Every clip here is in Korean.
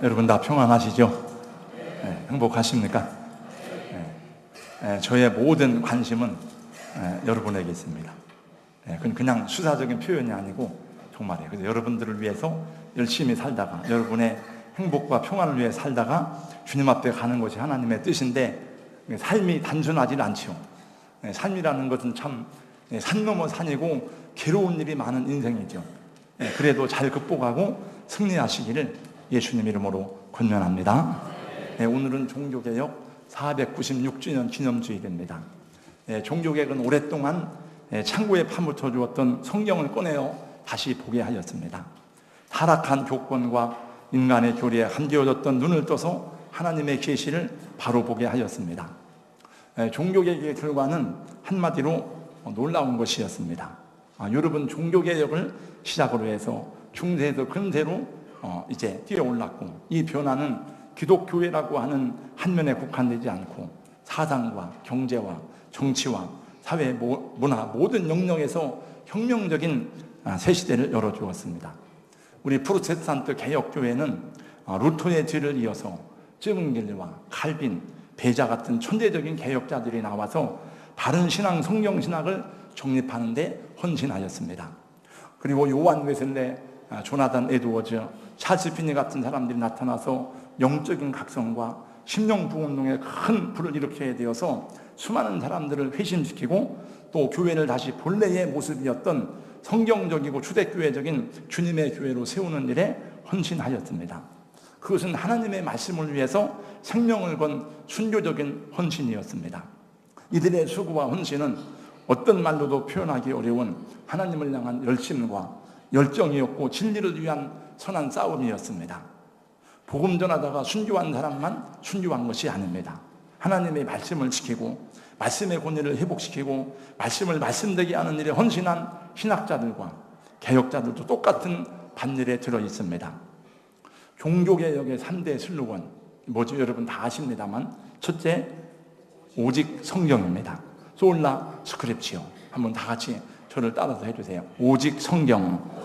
여러분 다 평안하시죠? 네, 행복하십니까? 저의 모든 관심은 여러분에게 있습니다. 그건 그냥 수사적인 표현이 아니고 정말이에요. 그래서 여러분들을 위해서 열심히 살다가, 여러분의 행복과 평안을 위해 살다가 주님 앞에 가는 것이 하나님의 뜻인데, 삶이 단순하지 않죠. 삶이라는 것은 참 산 넘어 산이고 괴로운 일이 많은 인생이죠. 그래도 잘 극복하고 승리하시기를 예수님 이름으로 권면합니다. 오늘은 종교개혁 496주년 기념주일입니다. 종교개혁은 오랫동안 창고에 파묻혀 주었던 성경을 꺼내어 다시 보게 하였습니다. 타락한 교권과 인간의 교리에 함겨졌던 눈을 떠서 하나님의 계시를 바로 보게 하였습니다. 종교개혁의 결과는 한마디로 놀라운 것이었습니다. 여러분, 종교개혁을 시작으로 해서 중세에서 근세로 이제 뛰어올랐고, 이 변화는 기독교회라고 하는 한 면에 국한되지 않고 사상과 경제와 정치와 사회, 문화 모든 영역에서 혁명적인 새 시대를 열어주었습니다. 우리 프로테스탄트 개혁교회는 루터의 뒤를 이어서 쯔문길과 칼빈, 베자 같은 천재적인 개혁자들이 나와서 바른 신앙, 성경신학을 정립하는 데 헌신하였습니다. 그리고 요한 웨슬레, 조나단 에드워즈, 찰스 피니 같은 사람들이 나타나서 영적인 각성과 심령부운동에 큰 불을 일으켜야 되어서 수많은 사람들을 회심시키고, 또 교회를 다시 본래의 모습이었던 성경적이고 초대교회적인 주님의 교회로 세우는 일에 헌신하였습니다. 그것은 하나님의 말씀을 위해서 생명을 건 순교적인 헌신이었습니다. 이들의 수고와 헌신은 어떤 말로도 표현하기 어려운 하나님을 향한 열심과 열정이었고, 진리를 위한 선한 싸움이었습니다. 복음 전하다가 순교한 사람만 순교한 것이 아닙니다. 하나님의 말씀을 지키고 말씀의 권위를 회복시키고 말씀을 말씀되게 하는 일에 헌신한 신학자들과 개혁자들도 똑같은 반일에 들어있습니다. 종교개혁의 3대 슬로건 뭐죠? 여러분 다 아십니다만, 첫째, 오직 성경입니다. 솔라 스크립치오. 한번 다 같이 저를 따라서 해주세요. 오직 성경.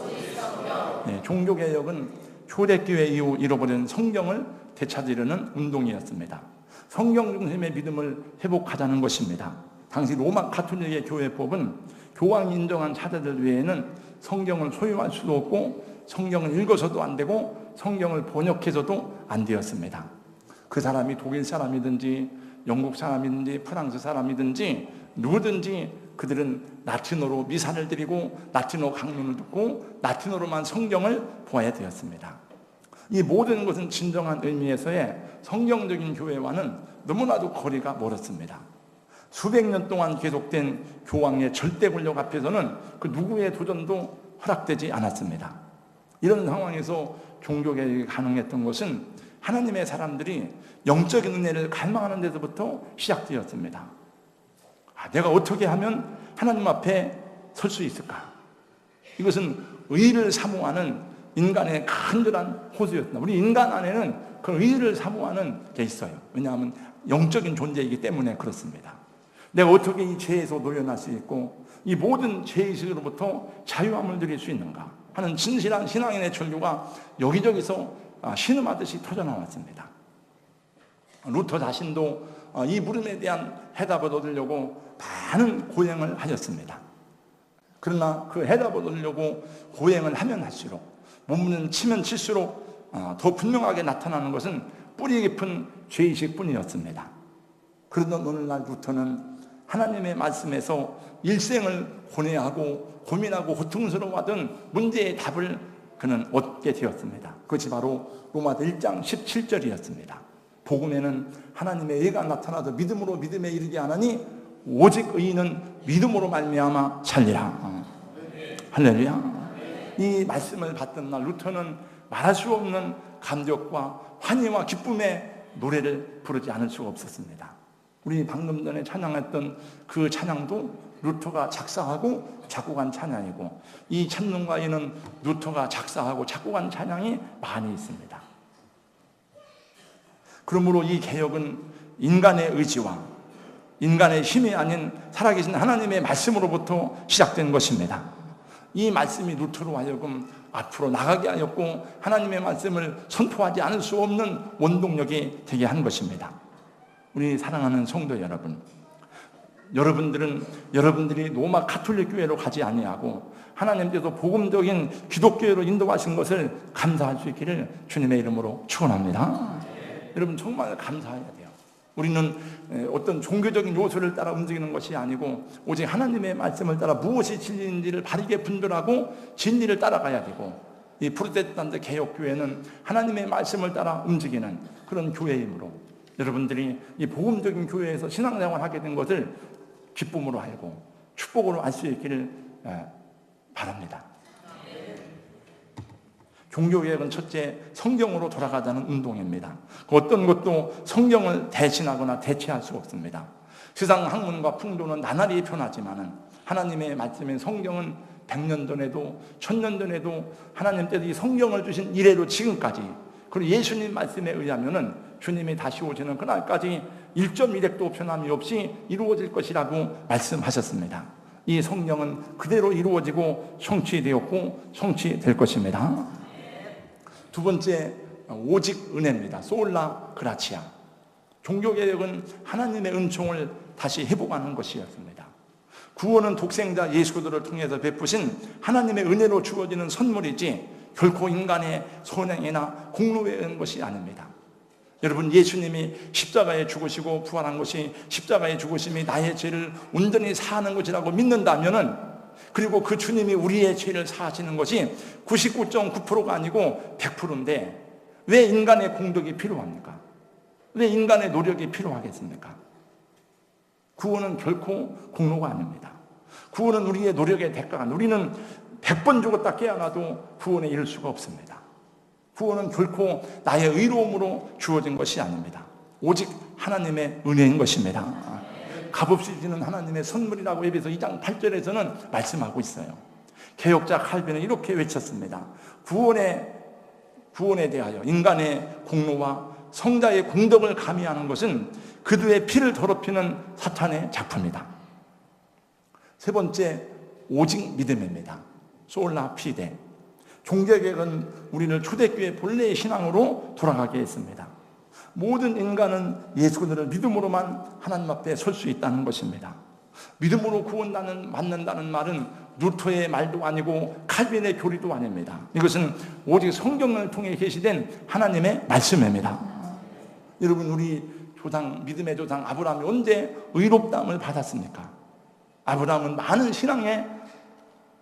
종교개혁은 초대교회 이후 잃어버린 성경을 되찾으려는 운동이었습니다. 성경 중심의 믿음을 회복하자는 것입니다. 당시 로마 가톨릭의 교회법은 교황이 인정한 자들들 외에는 성경을 소유할 수도 없고, 성경을 읽어서도 안 되고, 성경을 번역해서도 안 되었습니다. 그 사람이 독일 사람이든지 영국 사람이든지 프랑스 사람이든지 누구든지 그들은 라틴어로 미사를 드리고 라틴어 강론을 듣고 라틴어로만 성경을 보아야 되었습니다. 이 모든 것은 진정한 의미에서의 성경적인 교회와는 너무나도 거리가 멀었습니다. 수백 년 동안 계속된 교황의 절대 권력 앞에서는 그 누구의 도전도 허락되지 않았습니다. 이런 상황에서 종교개혁이 가능했던 것은 하나님의 사람들이 영적인 은혜를 갈망하는 데서부터 시작되었습니다. 내가 어떻게 하면 하나님 앞에 설 수 있을까? 이것은 의를 사모하는 인간의 간절한 호소였습니다. 우리 인간 안에는 그 의를 사모하는 게 있어요. 왜냐하면 영적인 존재이기 때문에 그렇습니다. 내가 어떻게 이 죄에서 놓여날 수 있고 이 모든 죄의식으로부터 자유함을 누릴 수 있는가 하는 진실한 신앙인의 전류가 여기저기서 신음하듯이 터져나왔습니다. 루터 자신도 이 물음에 대한 해답을 얻으려고 많은 고행을 하셨습니다. 그러나 그 해답을 얻으려고 고행을 하면 할수록, 몸은 치면 칠수록 더 분명하게 나타나는 것은 뿌리 깊은 죄의식 뿐이었습니다. 그러던 오늘날 루터는 하나님의 말씀에서 일생을 고뇌하고 고민하고 고통스러워하던 문제의 답을 그는 얻게 되었습니다. 그것이 바로 로마서 1장 17절이었습니다. 복음에는 하나님의 의가 나타나도 믿음으로 믿음에 이르게 하나니 오직 의인은 믿음으로 말미암아 살리라. 할렐루야. 이 말씀을 받던 날 루터는 말할 수 없는 감격과 환희와 기쁨의 노래를 부르지 않을 수가 없었습니다. 우리 방금 전에 찬양했던 그 찬양도 루터가 작사하고 작곡한 찬양이고, 이 찬송가에는 루터가 작사하고 작곡한 찬양이 많이 있습니다. 그러므로 이 개혁은 인간의 의지와 인간의 힘이 아닌 살아계신 하나님의 말씀으로부터 시작된 것입니다. 이 말씀이 루터로 하여금 앞으로 나가게 하였고 하나님의 말씀을 선포하지 않을 수 없는 원동력이 되게 한 것입니다. 우리 사랑하는 성도 여러분, 여러분들이 로마 가톨릭 교회로 가지 아니하고 하나님께서 복음적인 기독교회로 인도하신 것을 감사할 수 있기를 주님의 이름으로 축원합니다. 여러분 정말 감사해야 돼요. 우리는 어떤 종교적인 요소를 따라 움직이는 것이 아니고 오직 하나님의 말씀을 따라 무엇이 진리인지를 바르게 분별하고 진리를 따라가야 되고, 이 프로테스탄트 개혁교회는 하나님의 말씀을 따라 움직이는 그런 교회이므로 여러분들이 이 복음적인 교회에서 신앙생활을 하게 된 것을 기쁨으로 알고 축복으로 알 수 있기를 바랍니다. 종교개혁은 첫째, 성경으로 돌아가자는 운동입니다. 그 어떤 것도 성경을 대신하거나 대체할 수 없습니다. 세상 학문과 풍조는 나날이 변하지만은 하나님의 말씀인 성경은 100년 전에도 1000년 전에도 하나님께서 이 성경을 주신 이래로 지금까지, 그리고 예수님 말씀에 의하면은 주님이 다시 오시는 그날까지 1.1핵도 변함이 없이 이루어질 것이라고 말씀하셨습니다. 이 성령은 그대로 이루어지고 성취되었고 성취될 것입니다. 두 번째, 오직 은혜입니다. 솔라 그라치아. 종교개혁은 하나님의 은총을 다시 회복하는 것이었습니다. 구원은 독생자 예수 그리스도를 통해서 베푸신 하나님의 은혜로 주어지는 선물이지 결코 인간의 선행이나 공로에 의한 것이 아닙니다. 여러분, 예수님이 십자가에 죽으시고 부활한 것이, 십자가의 죽으심이 나의 죄를 온전히 사하는 것이라고 믿는다면은, 그리고 그 주님이 우리의 죄를 사하시는 것이 99.9%가 아니고 100%인데 왜 인간의 공덕이 필요합니까? 왜 인간의 노력이 필요하겠습니까? 구원은 결코 공로가 아닙니다. 구원은 우리의 노력의 대가가, 우리는 100번 죽었다 깨어나도 구원에 이를 수가 없습니다. 구원은 결코 나의 의로움으로 주어진 것이 아닙니다. 오직 하나님의 은혜인 것입니다. 값없이 주는 하나님의 선물이라고 에베소 2장 8절에서는 말씀하고 있어요. 개혁자 칼빈은 이렇게 외쳤습니다. 구원에 대하여 인간의 공로와 성자의 공덕을 가미하는 것은 그들의 피를 더럽히는 사탄의 작품이다. 세 번째, 오직 믿음입니다. 솔라 피데. 종교개혁은 우리를 초대교회 본래의 신앙으로 돌아가게 했습니다. 모든 인간은 예수 그리스도를 믿음으로만 하나님 앞에 설 수 있다는 것입니다. 믿음으로 구원받는다는 말은 루터의 말도 아니고 칼빈의 교리도 아닙니다. 이것은 오직 성경을 통해 계시된 하나님의 말씀입니다. 여러분, 우리 조상, 믿음의 조상 아브라함이 언제 의롭다함을 받았습니까? 아브라함은 많은 신앙의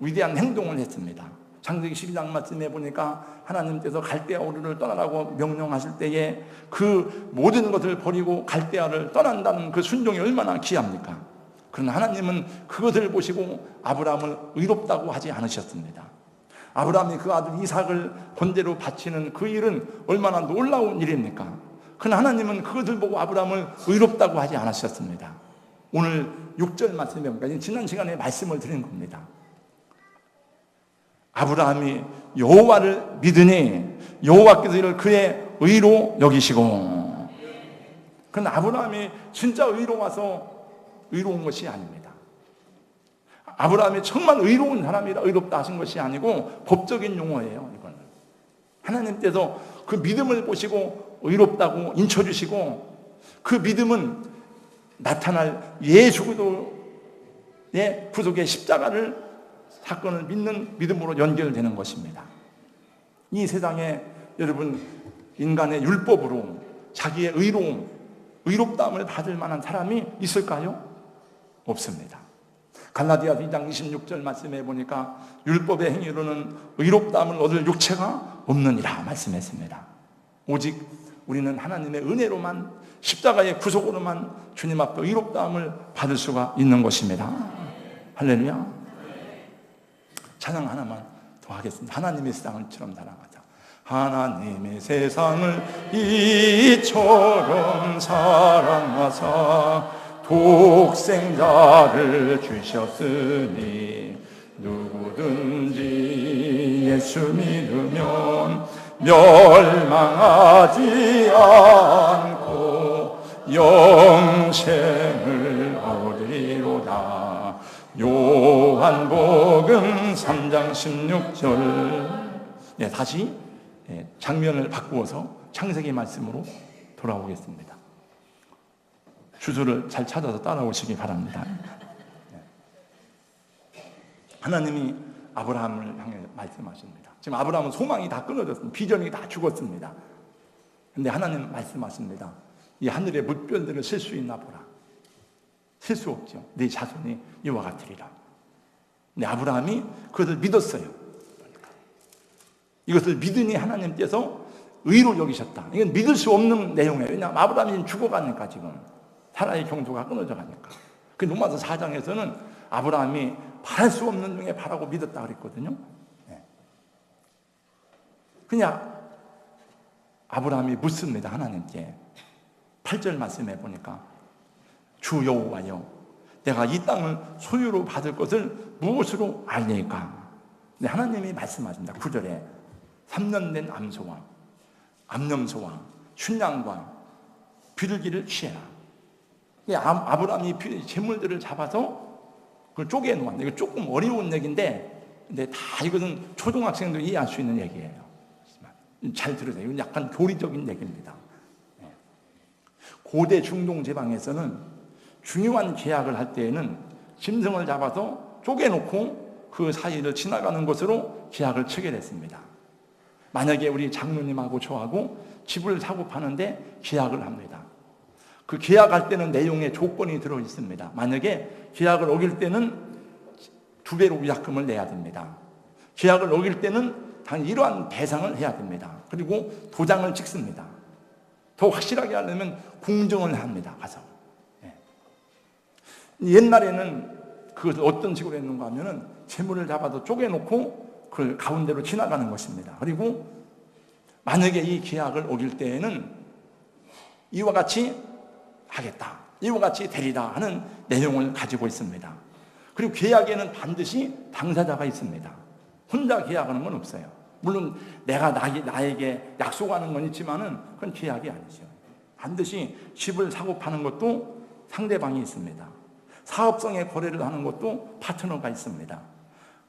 위대한 행동을 했습니다. 창세기 12장 말씀에 보니까 하나님께서 갈대아 우르를 떠나라고 명령하실 때에 그 모든 것을 버리고 갈대아를 떠난다는 그 순종이 얼마나 귀합니까? 그러나 하나님은 그것을 보시고 아브라함을 의롭다고 하지 않으셨습니다. 아브라함이 그 아들 이삭을 번제로 바치는 그 일은 얼마나 놀라운 일입니까? 그러나 하나님은 그것을 보고 아브라함을 의롭다고 하지 않으셨습니다. 오늘 6절 말씀에 보니까 지난 시간에 말씀을 드린 겁니다. 아브라함이 여호와를 믿으니 여호와께서 이를 그의 의로 여기시고. 그러나 아브라함이 진짜 의로워서 의로운 것이 아닙니다. 아브라함이 정말 의로운 사람이라 의롭다 하신 것이 아니고 법적인 용어예요. 이거는 하나님께서 그 믿음을 보시고 의롭다고 인쳐주시고, 그 믿음은 나타날 예수 그리스도의 구속의 십자가를 사건을 믿는 믿음으로 연결되는 것입니다. 이 세상에 여러분, 인간의 율법으로 자기의 의롭다함을 받을 만한 사람이 있을까요? 없습니다. 갈라디아서 2장 26절 말씀해 보니까 율법의 행위로는 의롭다함을 얻을 육체가 없느니라 말씀했습니다. 오직 우리는 하나님의 은혜로만, 십자가의 구속으로만 주님 앞에 의롭다함을 받을 수가 있는 것입니다. 할렐루야. 찬양 하나만 더 하겠습니다. 하나님의 세상을처럼 사랑하자. 하나님의 세상을 이처럼 사랑하사 독생자를 주셨으니 누구든지 예수 믿으면 멸망하지 않고 영생을 얻으리로다. 요한복음 3장 16절. 다시 장면을 바꾸어서 창세기 말씀으로 돌아오겠습니다. 주소를 잘 찾아서 따라오시기 바랍니다. 하나님이 아브라함을 향해 말씀하십니다. 지금 아브라함은 소망이 다 끊어졌습니다. 비전이 다 죽었습니다. 근데 하나님 말씀하십니다. 이 하늘의 뭇별들을 셀 수 있나 보라. 셀 수 없죠. 네 자손이 이와 같으리라. 근데 아브라함이 그것을 믿었어요. 이것을 믿으니 하나님께서 의로 여기셨다. 이건 믿을 수 없는 내용이에요. 왜냐하면 아브라함이 죽어가니까, 지금 사라의 경도가 끊어져 가니까. 그 로마서 4장에서는 아브라함이 바랄 수 없는 중에 바라고 믿었다 그랬거든요. 그냥 아브라함이 묻습니다. 하나님께 8절 말씀해 보니까 주 여호와여, 내가 이 땅을 소유로 받을 것을 무엇으로 알리까? 근데 하나님이 말씀하십니다. 9절에 3년 된 암소와 암염소와 춘양과 비둘기를 취해라. 아브라함이 재물들을 잡아서 그걸 쪼개 놓았는데, 이거 조금 어려운 얘기인데, 근데 다 이것은 초등학생도 이해할 수 있는 얘기예요. 잘 들으세요. 이건 약간 교리적인 얘기입니다. 고대 중동 지방에서는 중요한 계약을 할 때에는 짐승을 잡아서 쪼개놓고 그 사이를 지나가는 것으로 계약을 체결했습니다. 만약에 우리 장로님하고 저하고 집을 사고 파는데 계약을 합니다. 그 계약할 때는 내용에 조건이 들어 있습니다. 만약에 계약을 어길 때는 2배로 위약금을 내야 됩니다. 계약을 어길 때는 단 이러한 배상을 해야 됩니다. 그리고 도장을 찍습니다. 더 확실하게 하려면 공증을 합니다. 가서. 옛날에는 그것을 어떤 식으로 했는가 하면은 재물을 잡아서 쪼개놓고 그걸 가운데로 지나가는 것입니다. 그리고 만약에 이 계약을 어길 때에는 이와 같이 하겠다, 이와 같이 되리라 하는 내용을 가지고 있습니다. 그리고 계약에는 반드시 당사자가 있습니다. 혼자 계약하는 건 없어요. 물론 내가 나에게 약속하는 건 있지만은 그건 계약이 아니죠. 반드시 집을 사고 파는 것도 상대방이 있습니다. 사업성의 거래를 하는 것도 파트너가 있습니다.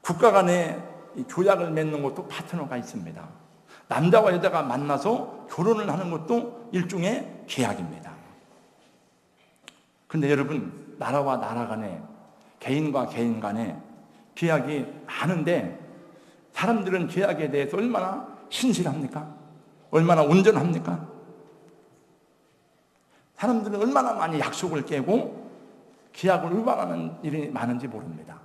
국가 간의 조약을 맺는 것도 파트너가 있습니다. 남자와 여자가 만나서 결혼을 하는 것도 일종의 계약입니다. 그런데 여러분, 나라와 나라 간에, 개인과 개인 간에 계약이 많은데 사람들은 계약에 대해서 얼마나 신실합니까? 얼마나 온전합니까? 사람들은 얼마나 많이 약속을 깨고 계약을 위반하는 일이 많은지 모릅니다.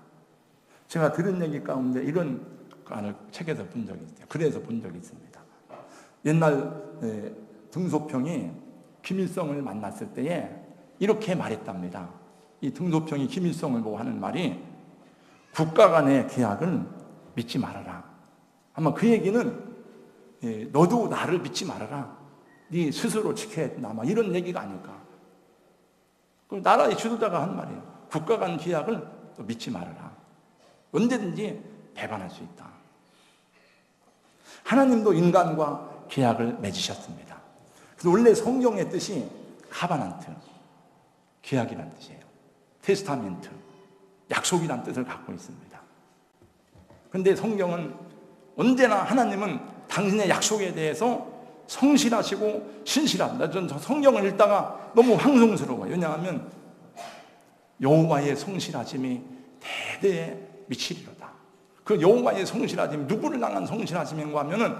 제가 들은 얘기 가운데 이런 걸 책에서 본 적이 있어요. 글에서 본 적이 있습니다. 옛날 등소평이 김일성을 만났을 때에 이렇게 말했답니다. 이 등소평이 김일성을 보고 하는 말이, 국가 간의 계약을 믿지 말아라. 아마 그 얘기는 너도 나를 믿지 말아라. 네 스스로 지켜야 된다. 아마 이런 얘기가 아닐까. 그럼 나라의 지도자가 한 말이에요. 국가 간 계약을 믿지 말아라. 언제든지 배반할 수 있다. 하나님도 인간과 계약을 맺으셨습니다. 그래서 원래 성경의 뜻이 카바난트, 계약이란 뜻이에요. 테스타멘트, 약속이란 뜻을 갖고 있습니다. 그런데 성경은 언제나 하나님은 당신의 약속에 대해서 성실하시고 신실합니다. 저는 성경을 읽다가 너무 황송스러워요. 왜냐하면 여호와의 성실하심이 대대에 미치리로다. 그 여호와의 성실하심이 누구를 향한 성실하심인가 하면은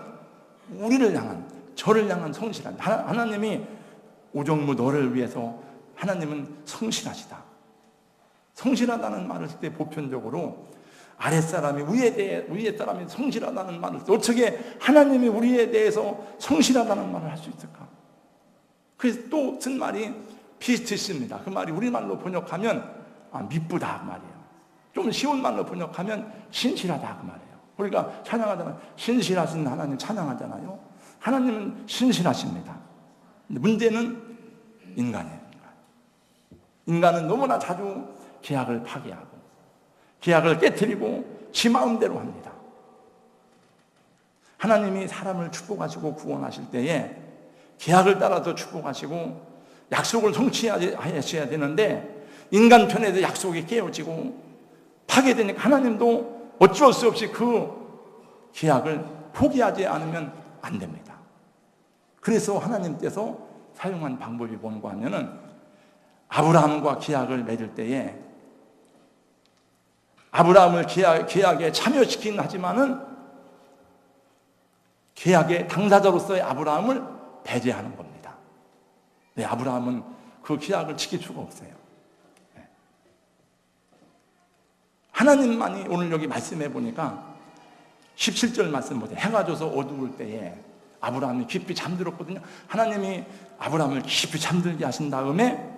우리를 향한, 저를 향한 성실함. 하나님이 오정무 너를 위해서 하나님은 성실하시다. 성실하다는 말을 쓸 때 보편적으로 아랫사람이 위에 사람이 성실하다는 말을 쓸 때 어떻게 하나님이 우리에 대해서 성실하다는 말을 할 수 있을까? 그래서 또 쓴 말이 피스티스입니다. 그 말이 우리말로 번역하면 미쁘다 그 말이에요. 좀 쉬운 말로 번역하면 신실하다 그 말이에요. 우리가 찬양하잖아요. 신실하신 하나님 찬양하잖아요. 하나님은 신실하십니다. 근데 문제는 인간이에요. 인간은 너무나 자주 계약을 파기하고 계약을 깨트리고 지 마음대로 합니다. 하나님이 사람을 축복하시고 구원하실 때에 계약을 따라서 축복하시고 약속을 성취하셔야 되는데 인간 편에서 약속이 깨어지고 하게 되니까 하나님도 어쩔 수 없이 그 계약을 포기하지 않으면 안 됩니다. 그래서 하나님께서 사용한 방법이 뭔가 하면은 아브라함과 계약을 맺을 때에 아브라함을 계약에 참여시키긴 하지만은 계약의 당사자로서의 아브라함을 배제하는 겁니다. 네, 아브라함은 그 계약을 지킬 수가 없어요. 네. 하나님만이 오늘 여기 말씀해 보니까 17절 말씀 보세요. 해가 져서 어두울 때에 아브라함이 깊이 잠들었거든요. 하나님이 아브라함을 깊이 잠들게 하신 다음에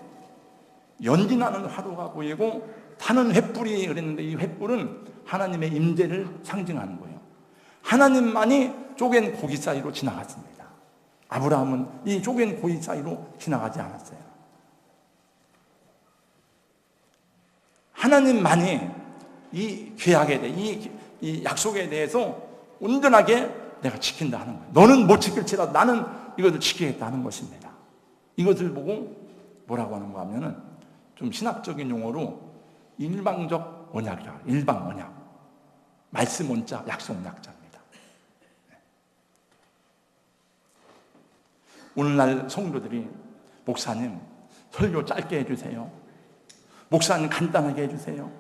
연기나는 화로가 보이고 타는 횃불이 그랬는데 이 횃불은 하나님의 임재를 상징하는 거예요. 하나님만이 쪼갠 고기 사이로 지나갔습니다. 아브라함은 이 쪼갠 고기 사이로 지나가지 않았어요. 하나님만이 이 계약에 대해 이 약속에 대해서 온전하게 내가 지킨다 하는 거예요. 너는 못 지킬지라도 나는 이것을 지키겠다 하는 것입니다. 이것을 보고 뭐라고 하는가 하면은 좀 신학적인 용어로 일방적 언약이라, 일방 언약. 말씀 원자, 약속 약자입니다. 오늘날 성도들이 목사님 설교 짧게 해주세요. 목사님 간단하게 해주세요.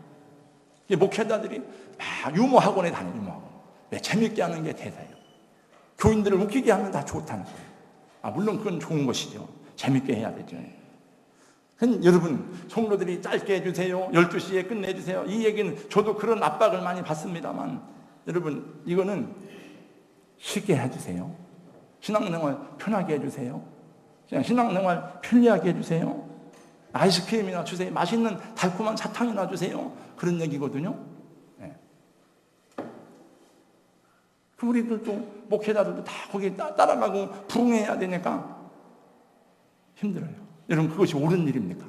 목회자들이 막 유머 학원에 다녀요. 유머 학원. 왜 재밌게 하는 게 대사예요. 교인들을 웃기게 하면 다 좋다는 거예요. 물론 그건 좋은 것이죠. 재밌게 해야 되죠. 여러분 성도들이 짧게 해주세요. 12시에 끝내주세요. 이 얘기는 저도 그런 압박을 많이 받습니다만 여러분 이거는 쉽게 해주세요. 신앙생활 편하게 해주세요. 신앙생활 편리하게 해주세요. 아이스크림이나 주세요. 맛있는 달콤한 사탕이나 주세요. 그런 얘기거든요. 네. 우리들도 목회자들도 다 거기에 따라가고 부응해야 되니까 힘들어요. 여러분 그것이 옳은 일입니까?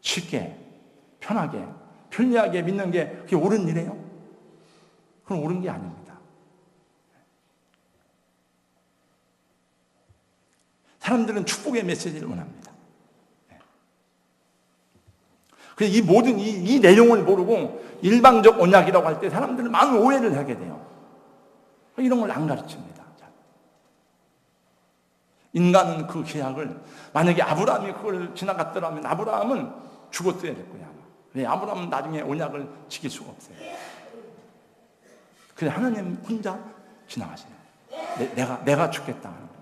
쉽게, 편하게, 편리하게 믿는 게 그게 옳은 일이에요? 그건 옳은 게 아닙니다. 사람들은 축복의 메시지를 원합니다. 그래서 이 모든 이 내용을 모르고 일방적 언약이라고 할 때 사람들은 많은 오해를 하게 돼요. 이런 걸 안 가르칩니다. 인간은 그 계약을 만약에 아브라함이 그걸 지나갔더라면 아브라함은 죽었어야 될 거야. 왜? 아브라함은 나중에 언약을 지킬 수가 없어요. 그래서 하나님 혼자 지나가시네요. 내가 죽겠다 하는 겁니다.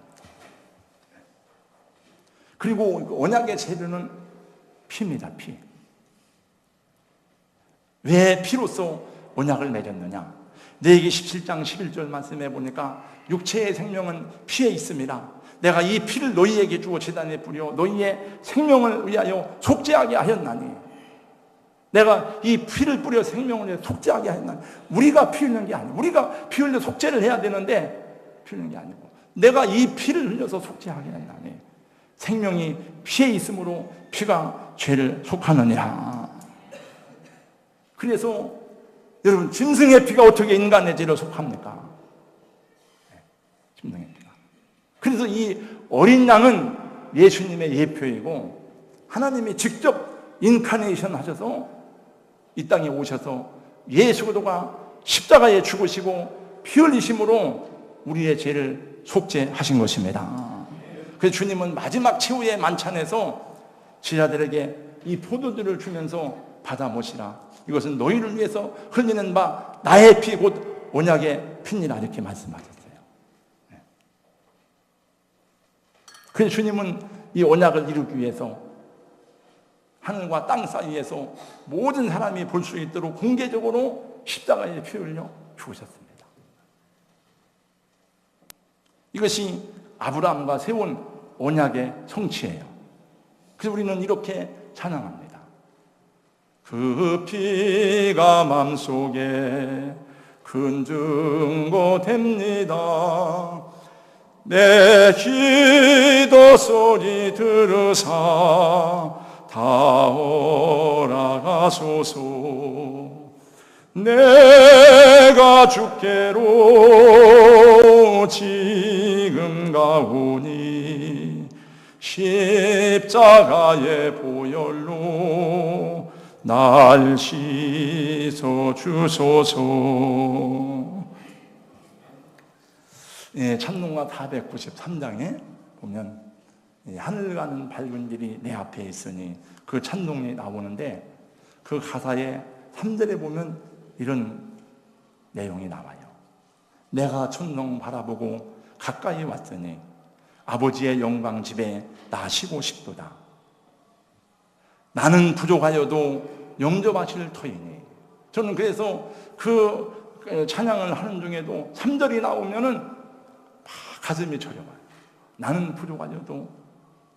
그리고 언약의 재료는 피입니다. 피. 왜 피로써 언약을 맺었느냐? 레위기 17장 11절 말씀해 보니까 육체의 생명은 피에 있습니다. 내가 이 피를 너희에게 주어 제단에 뿌려 너희의 생명을 위하여 속죄하게 하였나니, 내가 이 피를 뿌려 생명을 위해 속죄하게 하였나니, 우리가 피 흘리는 게 아니고, 우리가 피 흘려 속죄를 해야 되는데 피 흘리는 게 아니고 내가 이 피를 흘려서 속죄하게 하였나니 생명이 피에 있으므로 피가 죄를 속하느니라. 그래서 여러분 짐승의 피가 어떻게 인간의 죄를 속합니까? 짐승의 피가. 그래서 이 어린 양은 예수님의 예표이고 하나님이 직접 인카네이션 하셔서 이 땅에 오셔서 예수 그리스도가 십자가에 죽으시고 피 흘리심으로 우리의 죄를 속죄하신 것입니다. 그래서 주님은 마지막 최후의 만찬에서 제자들에게 이 포도주를 주면서 받아 모시라. 이것은 너희를 위해서 흘리는 바 나의 피 곧 언약의 피니라 이렇게 말씀하셨어요. 그래서 주님은 이 언약을 이루기 위해서 하늘과 땅 사이에서 모든 사람이 볼 수 있도록 공개적으로 십자가에 피 흘려 죽으셨습니다. 이것이 아브라함과 세운 언약의 성취예요. 그래서 우리는 이렇게 찬양합니다. 그 피가 맘속에 큰 증거 됩니다. 내 기도 소리 들으사 다 오라가소서. 내가 주께로 지금 가오니 십자가의 보혈로 날 씻어 주소서. 예, 찬송가 493장에 보면 하늘 가는 밝은 길이 내 앞에 있으니 그 찬송이 나오는데 그 가사의 3절에 보면 이런 내용이 나와요. 내가 천성 바라보고 가까이 왔더니 아버지의 영광 집에 나 쉬고 싶도다. 나는 부족하여도 영접하실 터이니. 저는 그래서 그 찬양을 하는 중에도 3절이 나오면은 가슴이 저려와요. 나는 부족하여도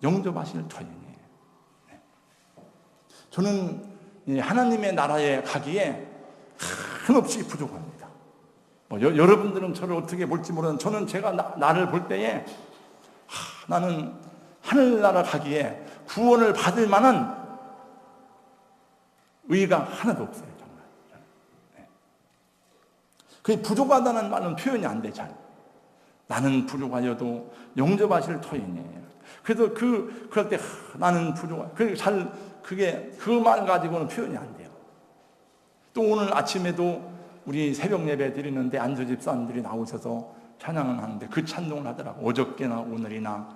영접하실 터이니. 저는 하나님의 나라에 가기에 한없이 부족합니다. 여러분들은 저를 어떻게 볼지 모르는, 저는 제가 나를 볼 때에 나는 하늘나라 가기에 구원을 받을 만한 의의가 하나도 없어요. 정말. 그 부족하다는 말은 표현이 안 돼. 잘. 나는 부족하여도 영접하실 터이니. 그래서 그럴 때 나는 부족하. 그게 그 말 가지고는 표현이 안 돼요. 또 오늘 아침에도 우리 새벽 예배 드리는데 안수 집사님들이 나오셔서 찬양을 하는데 그 찬송을 하더라고. 어저께나 오늘이나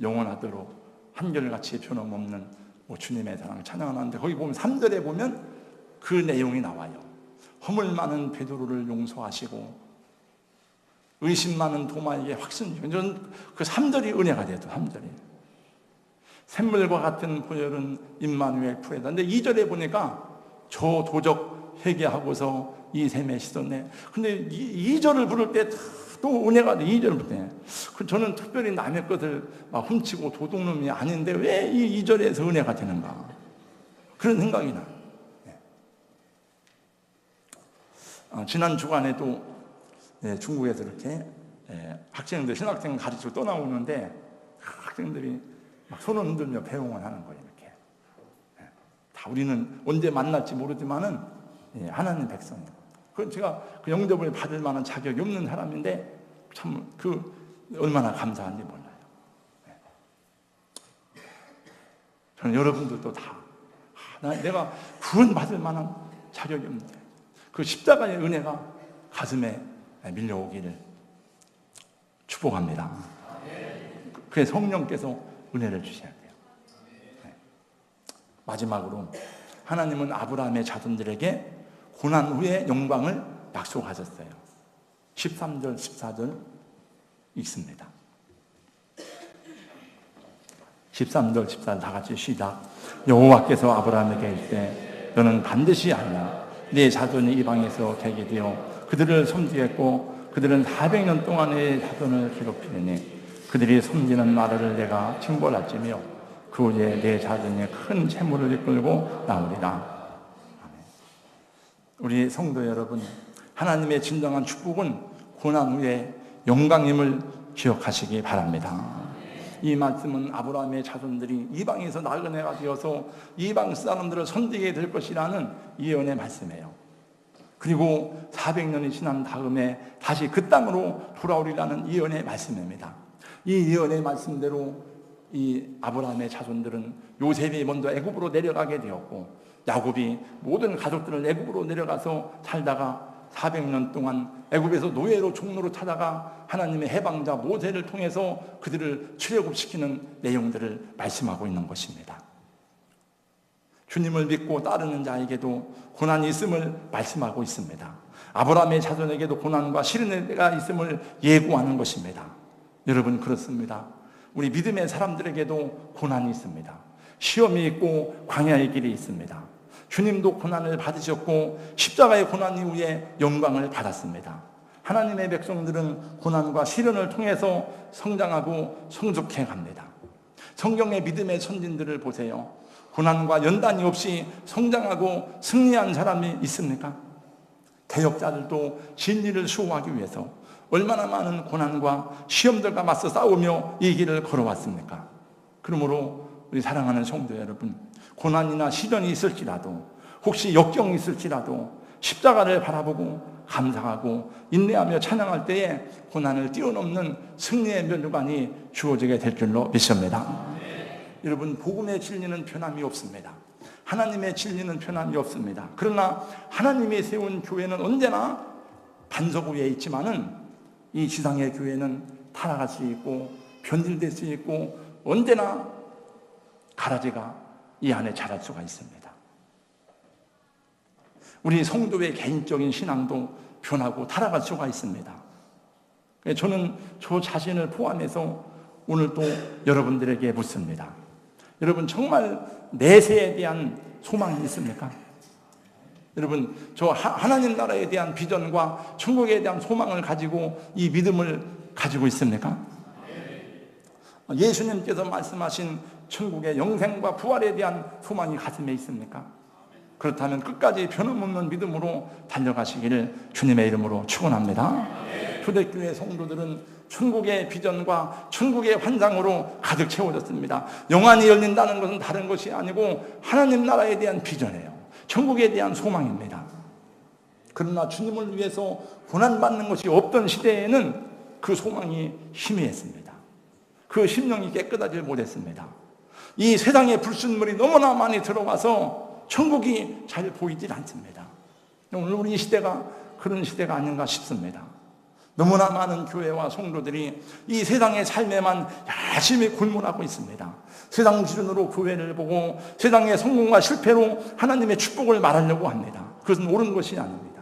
영원하도록 한결같이 변함없는 주님의 사랑을 찬양을 하는데 거기 보면 3절에 보면 그 내용이 나와요. 허물 많은 베드로를 용서하시고 의심 많은 도마에게 확신. 저는 그 3절이 은혜가 돼요. 3절이. 샘물과 같은 보혈은 임마누엘 풀에다. 근데 2절에 보니까 저 도적 회개하고서 이 샘에 씻었네. 근데 2절을 부를 때 또 은혜가 돼. 2절을 부를 때. 저는 특별히 남의 것을 막 훔치고 도둑놈이 아닌데 왜 이 2절에서 은혜가 되는가. 그런 생각이 나요. 지난 주간에도 중국에서 이렇게 학생들, 신학생 가르치고 떠나오는데 학생들이 막 손을 흔들며 배웅을 하는 거예요. 이렇게. 다 우리는 언제 만날지 모르지만은 하나님 백성이에요. 제가 그 영접을 받을 만한 자격이 없는 사람인데 참 얼마나 감사한지 몰라요. 저는 여러분들도 다 내가 구원받을 만한 자격이 없는데 그 십자가의 은혜가 가슴에 밀려오기를 축복합니다. 그래서 성령께서 은혜를 주셔야 돼요. 마지막으로 하나님은 아브라함의 자손들에게 고난 후에 영광을 약속하셨어요. 13절, 14절 읽습니다. 13절, 14절 다 같이 시작. 여호와께서 아브라함에게 이르시되 너는 반드시 알라. 네 자손이 이방에서 되게 되어 그들을 섬기겠고 그들은 400년 동안의 자손을 괴롭히느니 그들이 섬기는 나라를 내가 징벌할지며 그 후에 내 자손이 큰 재물을 이끌고 나오리라. 우리 성도 여러분, 하나님의 진정한 축복은 고난 후에 영광임을 기억하시기 바랍니다. 이 말씀은 아브라함의 자손들이 이방에서 나그네가 되어서 이방 사람들을 섬기게 될 것이라는 예언의 말씀이에요. 그리고 400년이 지난 다음에 다시 그 땅으로 돌아오리라는 예언의 말씀입니다. 이 예언의 말씀대로 이 아브라함의 자손들은 요셉이 먼저 애굽으로 내려가게 되었고 야곱이 모든 가족들을 애굽으로 내려가서 살다가 400년 동안 애굽에서 노예로 종로로 찾아가 하나님의 해방자 모세를 통해서 그들을 출애굽시키는 내용들을 말씀하고 있는 것입니다. 주님을 믿고 따르는 자에게도 고난이 있음을 말씀하고 있습니다. 아브라함의 자손에게도 고난과 시련가 있음을 예고하는 것입니다. 여러분 그렇습니다. 우리 믿음의 사람들에게도 고난이 있습니다. 시험이 있고 광야의 길이 있습니다. 주님도 고난을 받으셨고 십자가의 고난 이후에 영광을 받았습니다. 하나님의 백성들은 고난과 시련을 통해서 성장하고 성숙해 갑니다. 성경의 믿음의 선진들을 보세요. 고난과 연단이 없이 성장하고 승리한 사람이 있습니까? 개혁자들도 진리를 수호하기 위해서 얼마나 많은 고난과 시험들과 맞서 싸우며 이 길을 걸어왔습니까? 그러므로 우리 사랑하는 성도 여러분, 고난이나 시련이 있을지라도 혹시 역경이 있을지라도 십자가를 바라보고 감사하고 인내하며 찬양할 때에 고난을 뛰어넘는 승리의 면류관이 주어지게 될 줄로 믿습니다. 여러분 복음의 진리는 변함이 없습니다. 하나님의 진리는 변함이 없습니다. 그러나 하나님이 세운 교회는 언제나 반석 위에 있지만은 이 지상의 교회는 타락할 수 있고 변질될 수 있고 언제나 가라지가 이 안에 자랄 수가 있습니다. 우리 성도의 개인적인 신앙도 변하고 타락할 수가 있습니다. 저는 저 자신을 포함해서 오늘 또 여러분들에게 묻습니다. 여러분 정말 내세에 대한 소망이 있습니까? 여러분 저 하나님 나라에 대한 비전과 천국에 대한 소망을 가지고 이 믿음을 가지고 있습니까? 예수님께서 말씀하신 천국의 영생과 부활에 대한 소망이 가슴에 있습니까? 그렇다면 끝까지 변함없는 믿음으로 달려가시기를 주님의 이름으로 축원합니다. 초대교회 성도들은 천국의 비전과 천국의 환상으로 가득 채워졌습니다. 영안이 열린다는 것은 다른 것이 아니고 하나님 나라에 대한 비전이에요. 천국에 대한 소망입니다. 그러나 주님을 위해서 고난받는 것이 없던 시대에는 그 소망이 희미했습니다. 그 심령이 깨끗하지 못했습니다. 이 세상에 불순물이 너무나 많이 들어와서 천국이 잘 보이질 않습니다. 오늘 우리 시대가 그런 시대가 아닌가 싶습니다. 너무나 많은 교회와 성도들이 이 세상의 삶에만 열심히 골몰하고 있습니다. 세상 기준으로 교회를 보고 세상의 성공과 실패로 하나님의 축복을 말하려고 합니다. 그것은 옳은 것이 아닙니다.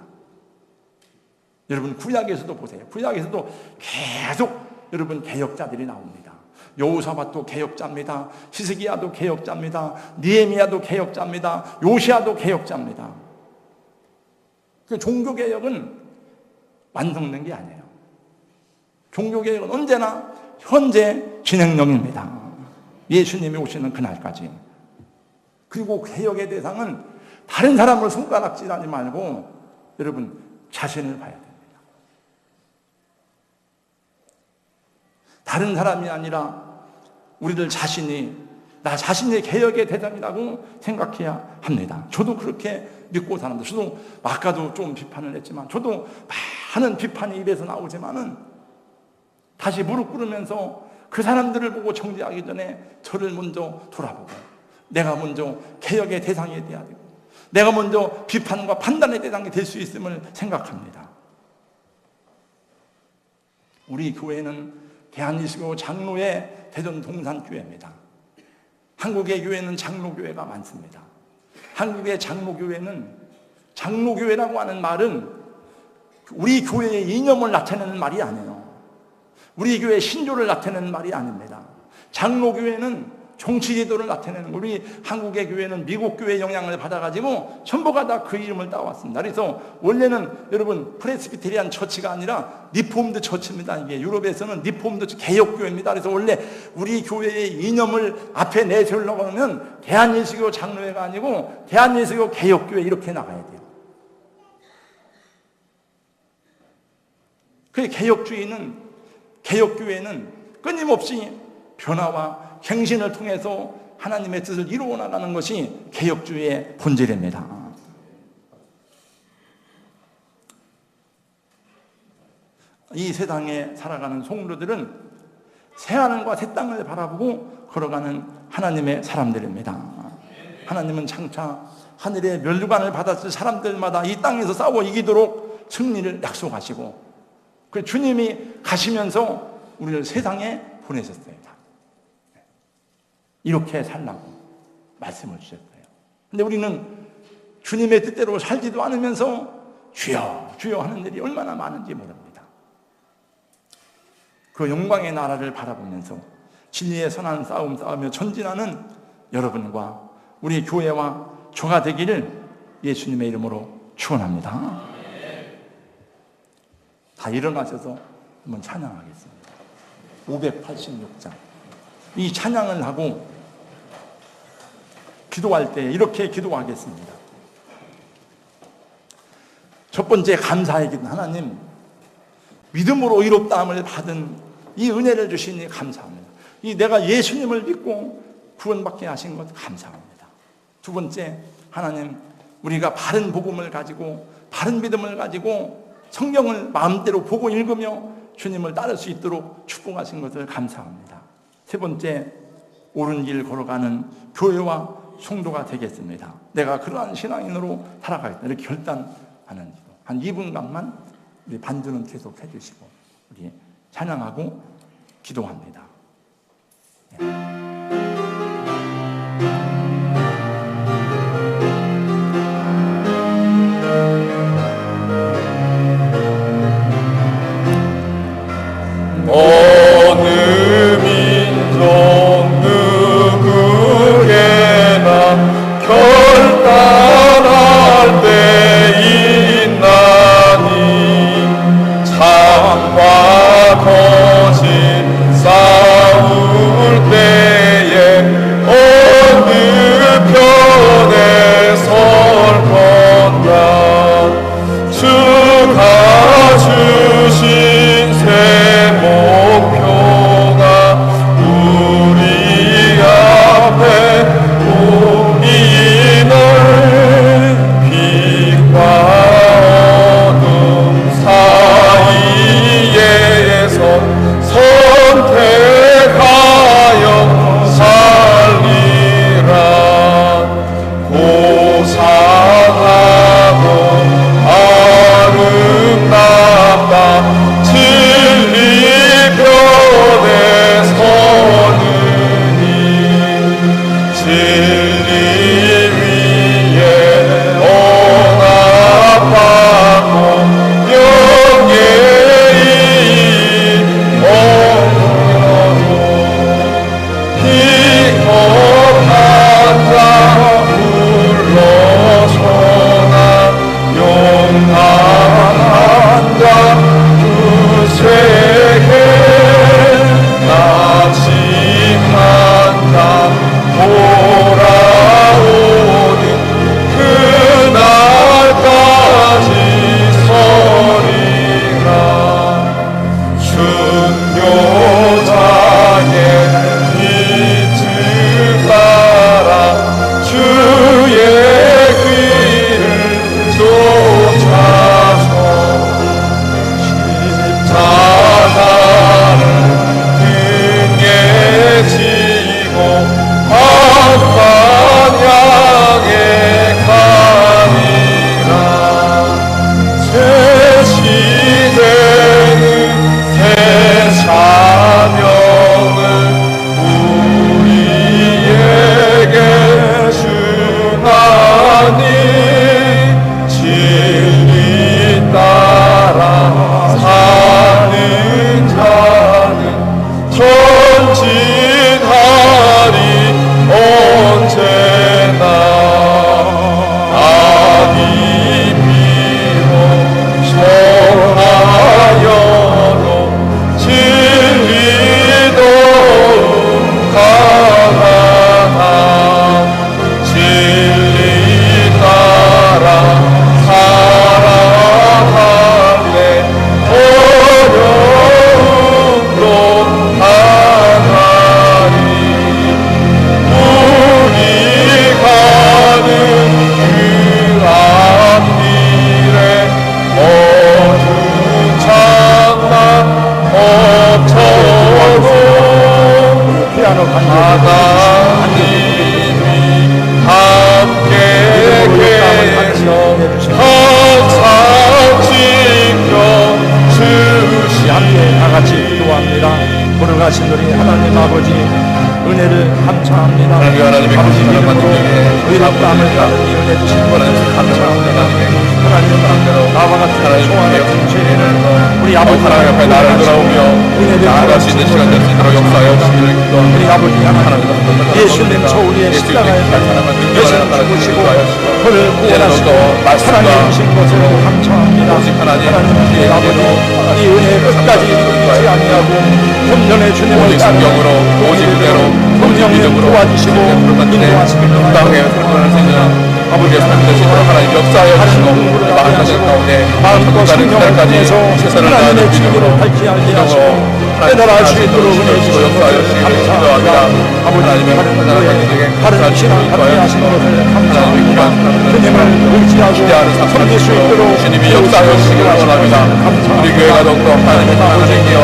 여러분 구약에서도 보세요. 구약에서도 계속 여러분 개혁자들이 나옵니다. 여호사밧도 개혁자입니다. 히스기야도 개혁자입니다. 느헤미야도 개혁자입니다. 요시야도 개혁자입니다. 그 종교개혁은 완성된 게 아니에요. 종교개혁은 언제나 현재 진행형입니다. 예수님이 오시는 그날까지. 그리고 개혁의 대상은 다른 사람을 손가락질하지 말고 여러분 자신을 봐야 됩니다. 다른 사람이 아니라 우리들 자신이 나 자신의 개혁의 대상이라고 생각해야 합니다. 저도 그렇게 믿고 사는데 저도 아까도 좀 비판을 했지만 저도 많은 비판이 입에서 나오지만은 다시 무릎 꿇으면서 그 사람들을 보고 정죄하기 전에 저를 먼저 돌아보고 내가 먼저 개혁의 대상이 돼야 되고 내가 먼저 비판과 판단의 대상이 될 수 있음을 생각합니다. 우리 교회는 대한이시고 장로의 대전 동산교회입니다. 한국의 교회는 장로교회가 많습니다. 한국의 장로교회는 장로교회라고 하는 말은 우리 교회의 이념을 나타내는 말이 아니에요. 우리 교회의 신조를 나타내는 말이 아닙니다. 장로교회는 정치제도를 나타내는 우리 한국의 교회는 미국 교회의 영향을 받아가지고 전부가 다 그 이름을 따왔습니다. 그래서 원래는 여러분 프레스비테리안 처치가 아니라 리폼드 처치입니다. 이게 유럽에서는 리폼드 개혁교회입니다. 그래서 원래 우리 교회의 이념을 앞에 내세우려고 하면 대한예수교 장로회가 아니고 대한예수교 개혁교회 이렇게 나가야 돼요. 그 개혁교회는 끊임없이 변화와 갱신을 통해서 하나님의 뜻을 이루어 나가는 것이 개혁주의의 본질입니다. 이 세상에 살아가는 성도들은 새하늘과 새 땅을 바라보고 걸어가는 하나님의 사람들입니다. 하나님은 장차 하늘의 면류관을 받았을 사람들마다 이 땅에서 싸워 이기도록 승리를 약속하시고 그 주님이 가시면서 우리를 세상에 보내셨습니다. 이렇게 살라고 말씀을 주셨어요. 근데 우리는 주님의 뜻대로 살지도 않으면서 주여 주여 하는 일이 얼마나 많은지 모릅니다. 그 영광의 나라를 바라보면서 진리의 선한 싸움 싸우며 전진하는 여러분과 우리 교회와 저가 되기를 예수님의 이름으로 축원합니다. 다 일어나셔서 한번 찬양하겠습니다. 586장. 이 찬양을 하고 기도할 때 이렇게 기도하겠습니다. 첫 번째 감사의 기도. 하나님 믿음으로 의롭다함을 받은 이 은혜를 주시니 감사합니다. 이 내가 예수님을 믿고 구원받게 하신 것 감사합니다. 두 번째, 하나님 우리가 바른 복음을 가지고 바른 믿음을 가지고 성경을 마음대로 보고 읽으며 주님을 따를 수 있도록 축복하신 것을 감사합니다. 세 번째, 옳은 길 걸어가는 교회와 성도가 되겠습니다. 내가 그러한 신앙인으로 살아가겠다. 이렇게 결단하는 한 2분간만 우리 반주는 계속 해주시고 우리 찬양하고 기도합니다. 어느 민족 누구에나 결단할 때 있나니 참과 거짓 싸울 때에 어느 편에 설 건가 주가 주신 새 목표가 우리 앞에 보이는 빛과 어둠 사이에서 선택하여 살리라. 고상하고 아름답다 진리 편에 서느니 진리 위에 언합하고 영예히 얻어도 비겁한 자 물러서나 용감한 자 세계 낙심한 자 돌아오는 그날까지 서리라. 순교자의 빛을 따라 주의 길을 쫓아서 십자가를 등에 지고 한번 향해 가리라. 새 시대는 새 사명을 우리에게 주나니 진리 따라 사는 자는 전진하리 언제나. 악이 비록 성하여도 진리도 강하다. 진리 따라 살아갈래 어려움도 당하리. 우리 가는 그 앞길에 어두운 장막 엎쳐도 피아노 하나님이 함께 계셔 항상 지켜주시니 함께 다 같이 기도합니다. 걸어가신 우리 하나님 아버지 은혜를 감사합니다. 하나님의 아버지 거룩한 이름으로 만족에게 의롭다함을 받은 이 은혜 주신 것을 감사합니다. 하나님 나와 같은 소와 같은 죄인을 우리 아버지 하나님 앞에 나를 돌아오며 은혜를 나아갈 수 있는 시간 될 수 있도록 역사하여 주시기를 우리 기도합니다. 아버지 하나님 예수님서 우리의 십자가에 예수님 죽으시고 그를 구원하시고 살아내신 것을 감사합니다. 하나님 우리 아버지 이 은혜 끝까지 잊지 아니하고 금년의 주님을 오직 성경으로 오직 그대로 성령님 도와주시고 인도하시길 땅에 살아가는 생명 아버지의 삶 되시도록 하나님 역사하여 주시고 많은 것을 가운데 마음과 천국가는 성령을 그날까지 통해서 최선을 하나님의 다하는 진리로 밝히 알게 하시고 깨달아 수 있도록 은혜 주시고 역사하여 주시기를 기도합니다. 아버지 다른 신앙 갖게 하신 것을 감사합니다. 주님을 의지하고 섬길 수 있도록 주님이 역사하여 주시기를 원합니다. 우리 교회가 더욱더 하나님의 사랑을 느끼어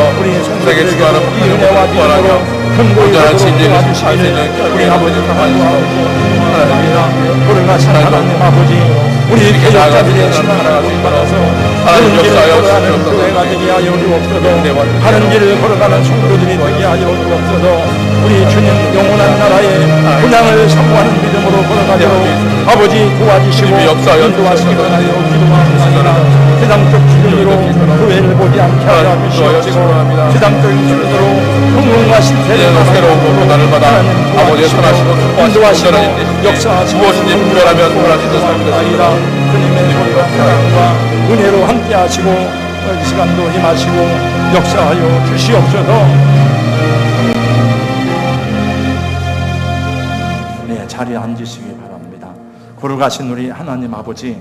세계 주관하는 이 은혜와 구원하며 견고히 온전한 진리를 도와주시기를 사시는 우리 아버지 하나님 감사합니다. 걸어가신 하나님 아버지, 우리 개혁자들의 신앙을 받아서 바른 길을 걸어가는 교회가 되게 하여 주옵소서. 바른 길을 걸어가는 성도들이 되게 하여 주옵소서. 우리 주님 영원한 나라의 분양을 사모하는 믿음으로 걸어가도록 아버지 도와주시고 인도하시기 바라여 기도합니다. 세상적 기준으로 교회를 보지 않게 하여 주시옵시고 세상적인 기준으로 흥흥과 신세를 새로운 고난을 받아 아버지의 선하시고 인도하시고 역사하시고 무엇인지 분별하며 돌아지는 삶이 아니라 주님의 손과 사랑과 은혜로 함께하시고 이 시간도 임하시고 역사하여 주시옵소서. 네, 자리에 앉으시기 바랍니다. 걸어가신 우리 하나님 아버지,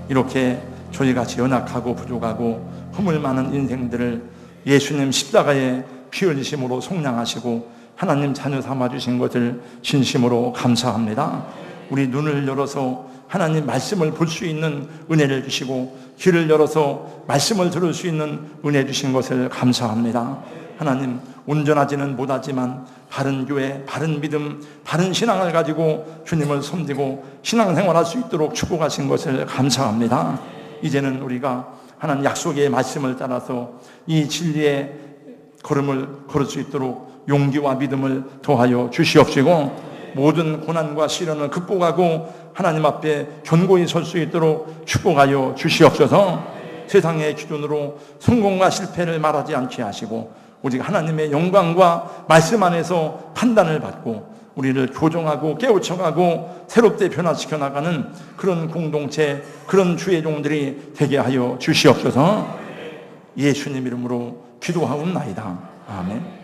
이렇게 저희같이 연약하고 부족하고 허물 많은 인생들을 예수님 십자가의 피 흘리심으로 속량하시고 하나님 자녀 삼아주신 것을 진심으로 감사합니다. 우리 눈을 열어서 하나님 말씀을 볼 수 있는 은혜를 주시고 귀를 열어서 말씀을 들을 수 있는 은혜 주신 것을 감사합니다. 하나님, 온전하지는 못하지만 바른 교회, 바른 믿음, 바른 신앙을 가지고 주님을 섬기고 신앙생활할 수 있도록 축복하신 것을 감사합니다. 이제는 우리가 하나님 약속의 말씀을 따라서 이 진리의 걸음을 걸을 수 있도록 용기와 믿음을 더하여 주시옵시고 모든 고난과 시련을 극복하고 하나님 앞에 견고히 설 수 있도록 축복하여 주시옵소서. 세상의 기준으로 성공과 실패를 말하지 않게 하시고 오직 하나님의 영광과 말씀 안에서 판단을 받고 우리를 교정하고 깨우쳐가고 새롭게 변화시켜 나가는 그런 공동체, 그런 주의 종들이 되게 하여 주시옵소서. 예수님 이름으로 기도하옵나이다. 아멘.